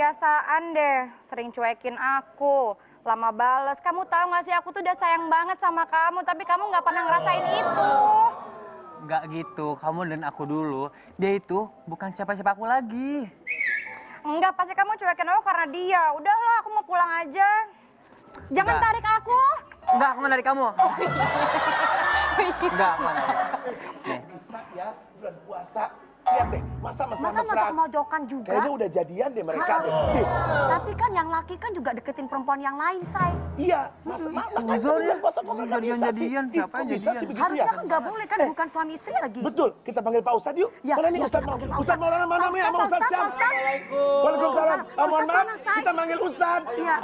kebiasaan deh, sering cuekin aku, lama bales. Kamu tahu gak sih aku tuh udah sayang banget sama kamu, tapi kamu gak pernah ngerasain itu. Gak gitu, kamu dan aku dulu, dia itu bukan siapa-siapa aku lagi. Enggak, pasti kamu cuekin aku karena dia. Udahlah, aku mau pulang aja. Jangan tarik aku. Enggak, aku menarik kamu. Enggak, aku menarik. Bisa ya, bulan puasa. Lihat deh, masa mojokan juga. Kayaknya udah jadian deh mereka deh. Tapi kan yang laki kan juga deketin perempuan yang lain, say. Iya, masa bulan puasa kok nggak bisa sih? Jadian, siapa yang Bisa jadian? sih begitu Harusnya ya? kan nggak boleh kan, bukan suami istri lagi. Betul, kita panggil Pak Ustadz yuk. Ya, Mana nih ya, Ustadz? kita panggil Pak Ustadz Maulana mana nih? Sama Ustadz siapa? Waalaikumsalam. Mohon maaf, kita manggil Ustadz. Iya.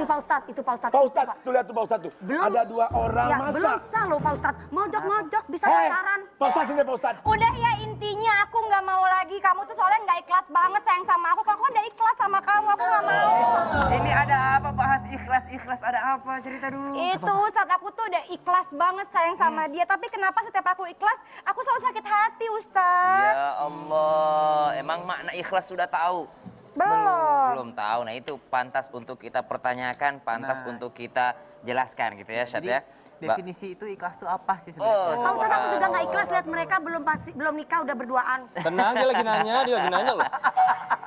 Pak Ustadz, itu Pak Ustadz. Pak Ustadz, tuh lihat tuh Pak Ustadz tuh. Belum. Ada dua orang Ya, masa. belum sah loh Pak Ustadz. Mojok-mojok bisa Hei, pacaran. Pak Ustadz ini Pak Ustadz. Udah ya, intinya aku nggak mau lagi. Kamu tuh soalnya nggak ikhlas banget sayang sama aku. Kalau aku udah ikhlas sama kamu, aku nggak mau. Ini ada apa bahas ikhlas ada apa? Cerita dulu. Itu saat aku tuh udah ikhlas banget sayang sama dia. Tapi kenapa setiap aku ikhlas, aku selalu sakit hati, Ustadz. Ya Allah, emang makna ikhlas sudah tahu? Belum. Belum tahu. Nah itu pantas untuk kita pertanyakan, pantas untuk kita jelaskan gitu ya, Syad ya. Definisi itu ikhlas itu apa sih sebenarnya? Pak Ustadz, aku juga nggak ikhlas lihat mereka belum nikah udah berduaan. Tenang, dia lagi nanya loh.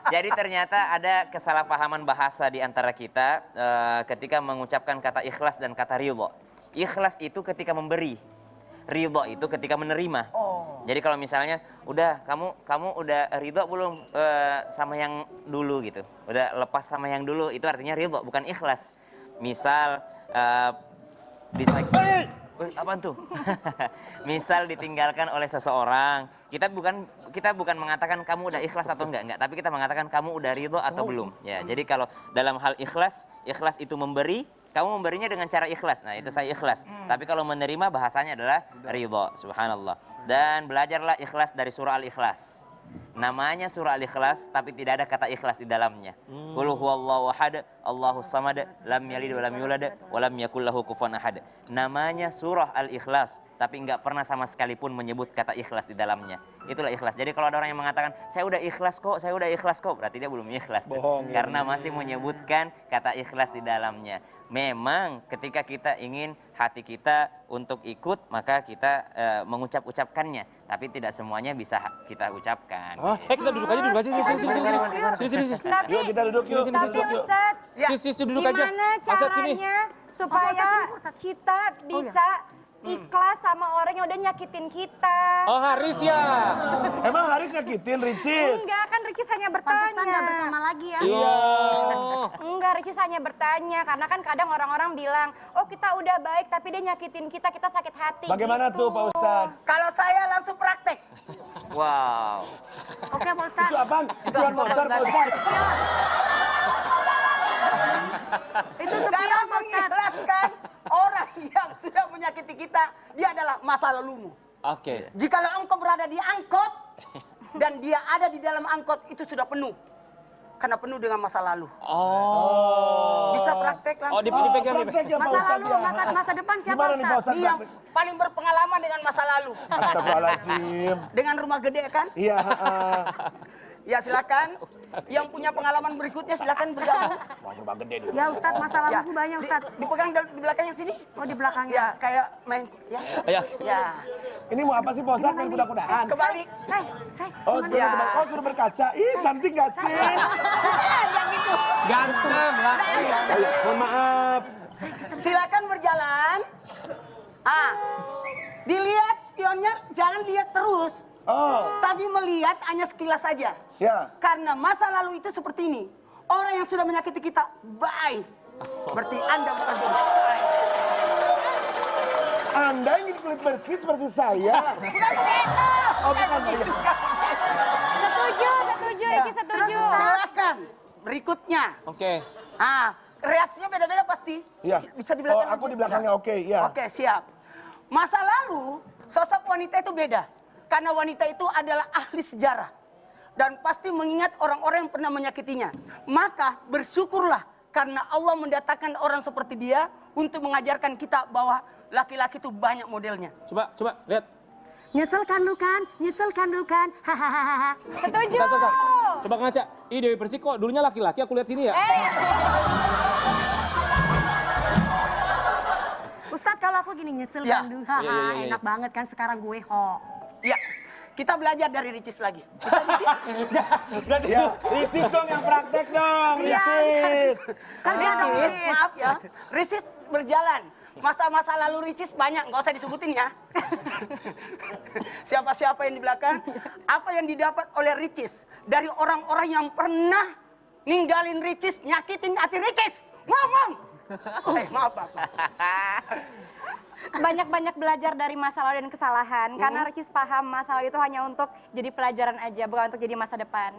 Jadi ternyata ada kesalahpahaman bahasa di antara kita ketika mengucapkan kata ikhlas dan kata ridho. Ikhlas itu ketika memberi, ridho itu ketika menerima. Jadi kalau misalnya udah kamu udah ridho belum sama yang dulu gitu, udah lepas sama yang dulu, itu artinya ridho bukan ikhlas. Misal bisa, apaan tuh? Misal ditinggalkan oleh seseorang, kita bukan mengatakan kamu udah ikhlas atau enggak, tapi kita mengatakan kamu udah ridho atau belum. Ya, jadi kalau dalam hal ikhlas itu memberi, kamu memberinya dengan cara ikhlas. Nah, itu saya ikhlas. Tapi kalau menerima bahasanya adalah ridho, subhanallah. Dan belajarlah ikhlas dari surah Al-Ikhlas. Namanya surah Al-Ikhlas tapi tidak ada kata ikhlas di dalamnya. Qul huwallahu ahad, Allahus samad, lam yalid wa lam yulad wa lam yakul lahu kufuwan ahad. Namanya surah Al-Ikhlas tapi enggak pernah sama sekalipun menyebut kata ikhlas di dalamnya. Itulah ikhlas. Jadi kalau ada orang yang mengatakan saya udah ikhlas kok, berarti dia belum ikhlas. Bohong, ya. Karena masih menyebutkan kata ikhlas di dalamnya. Memang ketika kita ingin hati kita untuk ikut, maka kita mengucapkannya. Tapi tidak semuanya bisa kita ucapkan. Kita duduk aja. Sini. Tapi, Yuk kita duduk yuk. tapi Ustadz, Sini duduk aja. gimana Ustadz, sini. caranya supaya kita bisa ikhlas sama orang yang udah nyakitin kita? Oh, Haris ya. Emang Haris nyakitin Ricis? Enggak, kan Ricis hanya Pantesan nggak bertanya. bersama lagi ya. Iya. Enggak, Ricis hanya bertanya. Karena kan kadang orang-orang bilang, oh kita udah baik tapi dia nyakitin kita sakit hati. Bagaimana gitu. tuh Pak Ustadz? Kalau saya langsung praktek. Wow. Oke Pak Ustadz. Itu apaan? Setuan motor Pak Ustadz? Itu Cara sepion Pak Ustadz. mengikhlaskan orang yang sudah menyakiti kita, dia adalah masa lalumu. Oke. Jikalau engkau berada di angkot dan dia ada di dalam angkot, itu sudah penuh. Karena penuh dengan masa lalu. Oh. Bisa praktek langsung. Oh, dipegang. Praktek ya Pak Masa Ustadz lalu, ya. masa depan siapa Gimana nih Pak Ustadz? Ustadz? Dia yang paling berpengalaman dengan masa lalu. Astagfirullahaladzim. Dengan rumah gede kan? Iya, Ya silakan. Yang punya pengalaman berikutnya silakan bergabung. Wah, rumah gede nih. Ya Ustadz, masa lalu tuh banyak Ustadz. Dipegang di belakangnya sini. Oh di belakangnya. Ya kayak main ya. Ayo. Ya. Ini mau apa sih Pak Ustadz? Main kuda-kudaan? Kebalik. Say. Oh, suruh berkaca. Ih, cantik gak sih? Ganteng lah. Mohon maaf. Silakan berjalan. Dilihat spionnya, jangan lihat terus. Oh, Tapi melihat hanya sekilas saja. ya. Karena masa lalu itu seperti ini. Orang yang sudah menyakiti kita, bye. Berarti Anda bukan jodoh saya. Anda ingin kulit bersih seperti saya? Bukan begitu. Oh, bukan ya. Setuju, Ricis setuju. Silakan. Berikutnya. Oke. Reaksinya beda-beda pasti. Iya. Bisa di Oh, belakang. aku di belakangnya oke, ya. Oke, siap. Masa lalu, sosok wanita itu beda. Karena wanita itu adalah ahli sejarah. Dan pasti mengingat orang-orang yang pernah menyakitinya. Maka bersyukurlah karena Allah mendatangkan orang seperti dia untuk mengajarkan kita bahwa laki-laki itu banyak modelnya. Coba lihat. Nyesel kan lu kan? Hahaha. Setuju. Coba ngaca. Ih, Dewi Persik kok dulunya laki-laki, aku lihat sini ya. Ustadz kalau aku gini nyesel Ya. kan dulu. Iya, iya, iya, iya. Enak banget kan sekarang gue ho. Ya, kita belajar dari Ricis lagi. Bisa, Ricis? Ya, Ricis dong yang praktek dong, Ricis. Kan dia ada Ricis, Ricis. maaf ya. Ricis berjalan. Masa-masa lalu Ricis banyak, nggak usah disebutin ya. Siapa-siapa yang di belakang, apa yang didapat oleh Ricis dari orang-orang yang pernah ninggalin Ricis, nyakitin hati Ricis. Ngomong. Maaf, Pak. Banyak-banyak belajar dari masa lalu dan kesalahan. Karena Ricis paham masa lalu itu hanya untuk jadi pelajaran aja, bukan untuk jadi masa depan.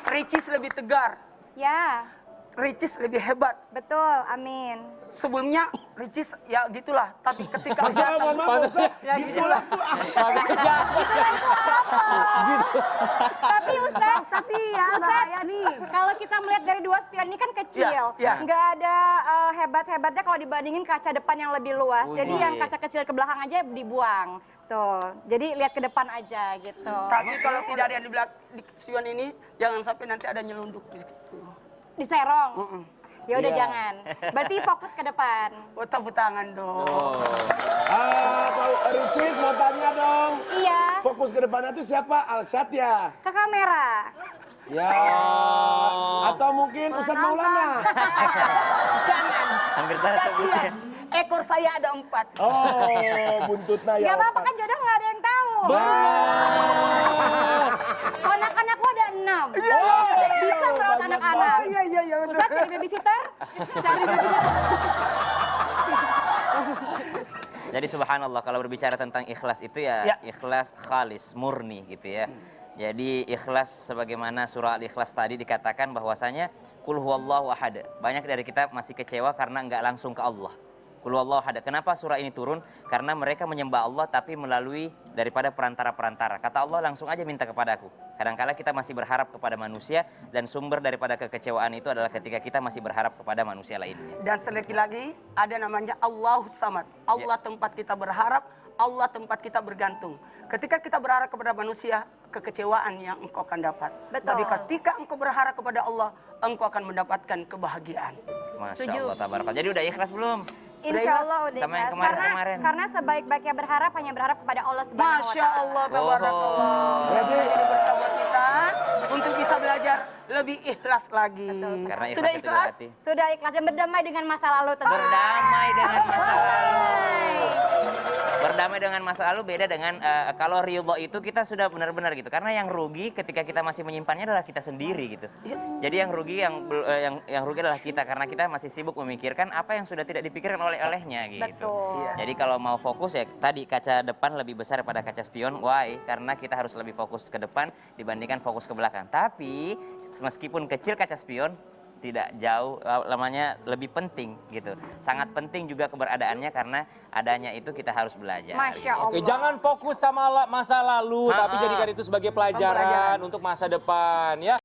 Ricis lebih tegar, Ya, Ricis lebih hebat. betul, amin. Sebelumnya Ricis ya gitulah, tapi ketika Ustaz, mohon maaf, Ustaz. ya gitulah. Tapi Ustaz, Tapi ya bahaya nih. kalau kita melihat dari dua spion ini kan kecil, Ya, ya. nggak ada hebat-hebatnya kalau dibandingin kaca depan yang lebih luas. Jadi yang kaca kecil ke belakang aja dibuang. Tuh, jadi lihat ke depan aja gitu. Tapi kalau tidak ada yang di belakang di spion ini, jangan sampai nanti ada nyelundup di situ. Diserong. Ya udah Iya. jangan. Berarti fokus ke depan. Oh, tepuk tangan dong. Pak Ricis mau tanya dong. Iya, Fokus ke depannya itu siapa? Alsyad ya? ke kamera. Ya. Atau mungkin Ustaz Maulana. Jangan. Hampir salah Kasihan. sebutnya. Ekor saya ada 4. Oh, buntutnya ya. Gak apa-apa kan jodoh nggak ada yang tahu. Anak-anakku ada 6. Bisa merawat anak-anak. Iya. Ustaz cari babysitter? Cari babysitter. Jadi subhanallah kalau berbicara tentang ikhlas itu Ya. ya ikhlas khalis, murni gitu ya. Jadi ikhlas sebagaimana surah Al-Ikhlas tadi dikatakan bahwasanya kul huwallahu ahad. Banyak dari kita masih kecewa karena nggak langsung ke Allah. Kul huwallahu ahad. Kenapa surah ini turun? Karena mereka menyembah Allah tapi melalui daripada perantara-perantara. Kata Allah langsung aja minta kepadaku. Kadangkala kita masih berharap kepada manusia dan sumber daripada kekecewaan itu adalah ketika kita masih berharap kepada manusia lainnya. Dan sekali lagi ada namanya Allahus Samad. Allah tempat kita berharap, Allah tempat kita bergantung. Ketika kita berharap kepada manusia, kekecewaan yang engkau akan dapat. Betul. Tapi ketika engkau berharap kepada Allah, engkau akan mendapatkan kebahagiaan. Masya Allah, tabarakallah. Jadi udah ikhlas belum? Insya Allah udah Sama yang ikhlas. kemarin. Karena sebaik-baiknya berharap hanya berharap kepada Allah Subhanahu wa Masya Ta'ala. Allah, tabarakallah. Berarti Ini berkah buat kita untuk bisa belajar lebih ikhlas lagi. Karena ikhlas Sudah itu ikhlas? berarti Sudah ikhlas dan berdamai dengan masa lalu tentu. berdamai dengan masa lalu. Berdamai dengan masa lalu beda dengan kalau ridho itu kita sudah benar-benar gitu. Karena yang rugi ketika kita masih menyimpannya adalah kita sendiri gitu. Jadi yang rugi yang rugi adalah kita karena kita masih sibuk memikirkan apa yang sudah tidak dipikirkan olehnya gitu. Betul. Jadi kalau mau fokus ya tadi kaca depan lebih besar daripada kaca spion. Why? Karena kita harus lebih fokus ke depan dibandingkan fokus ke belakang. Tapi meskipun kecil kaca spion tidak jauh lamanya lebih penting gitu. Sangat penting juga keberadaannya karena adanya itu kita harus belajar. Masya Allah. Oke, jangan fokus sama masa lalu, tapi jadikan itu sebagai pelajaran untuk masa depan ya.